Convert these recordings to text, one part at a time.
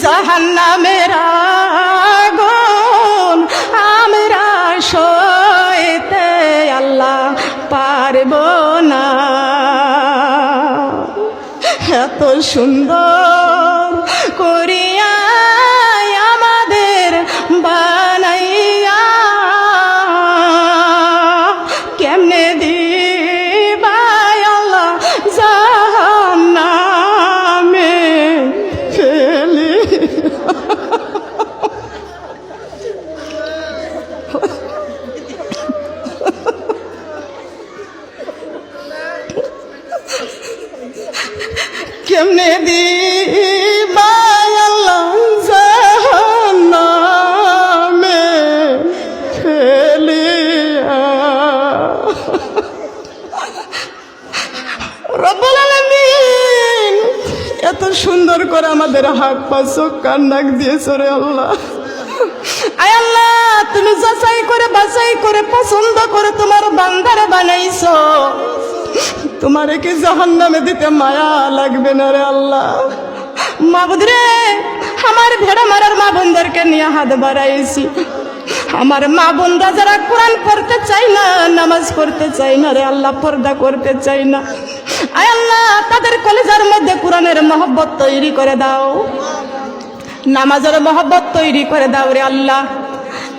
জাহান্নামের আগুন আমরা সইতে আল্লাহ পারব না। এত সুন্দর করিয়া আমাদের বানাইয়া কেমনে দিবা আল্লাহ জাহান্নামে ফেলি। কেমনে দিবা আল্লাহ জাহান্নামে ফেলিয়া। রব্বুল আলামিন এত সুন্দর করে আমাদের হাত পা চোখ কান নাক দিয়েছো রে আল্লাহ। আয় আল্লাহ, তুমি যাচাই করে বাছাই করে পছন্দ করে তোমার বান্দারে বানাইছো, তোমারে কি জাহান্নামে দিতে মায়া লাগবে না রে আল্লাহ? মাবুদ রে, আমার ভেড়া মারার মা বোনদেরকে নিয়ে হাত বাড়াইছি। আমার মা বোনরা যারা কোরআন পড়তে চাই না, নামাজ পড়তে চাই না রে আল্লাহ, পর্দা করতে চাই না, আয় আল্লাহ তাদের কলেজার মধ্যে কোরআনের মহব্বত তৈরি করে দাও, নামাজের মহব্বত তৈরি করে দাও রে আল্লাহ।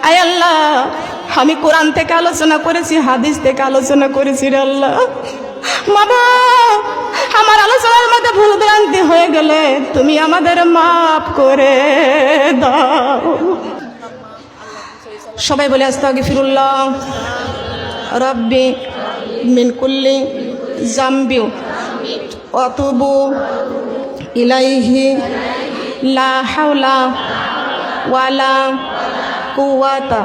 আয় আল্লাহ, আমি কোরআন থেকে আলোচনা করেছি, হাদিস থেকে আলোচনা করেছি রে আল্লাহ। বাবা, আমার আলোচনার মধ্যে ভুল ভ্রান্তি হয়ে গেলে তুমি আমাদের মাফ করে দাও। সবাই বলে আস্তাগফিরুল্লাহ রাব্বি মিন কুল্লি জামবি ওয়া আতুবু ইলাইহি লা হাওলা ওয়ালা কুওয়াতা